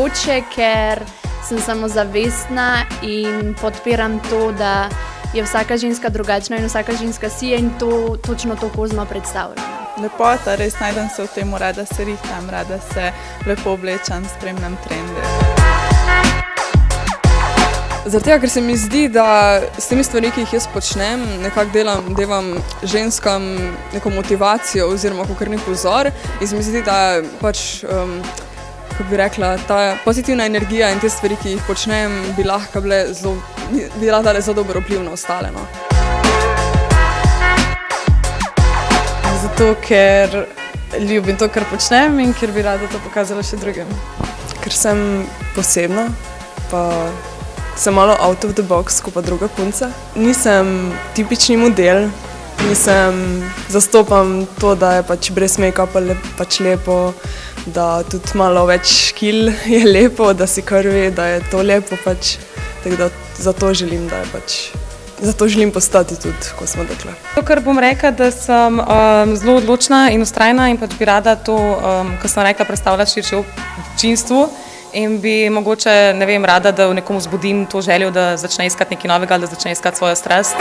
Mogoče, ker sem samozavestna in podpiram to, da je vsaka ženska drugačna in vsaka ženska si je in to točno to kozmo predstavlja. Lepota, res najdem se v tem, rada se rihtam, rada se lepo oblečem, spremljam trende. Zaradi tega, ker se mi zdi, da s temi stvarmi, ki jih jaz počnem, nekako delam ženskam neko motivacijo oziroma kakor nek vzor in se mi zdi, da pač, kako bi rekla, ta pozitivna energija in te stvari, ki jih počnem, bi lahko dale zelo dober vpliv na ostale. No. Zato, ker ljubim to, kar počnem in ker bi rada to pokazala še drugim. Ker sem posebna, pa sem malo out of the box, kot pa druga punca. Nisem tipični model, zastopam to, da je pač brez make-upa pač lepo, da tudi malo več kil je lepo, da si krvi, da je to lepo pač. Tako da zato želim postati tudi, ko smo dekle. To, kar bom rekla, da sem zelo odločna in vztrajna in pač bi rada to, ko sem rekla, predstavila širše občinstvu in bi mogoče, ne vem, rada, da v nekom vzbudim to željo, da začne iskati nekaj novega ali da začne iskati svojo strast.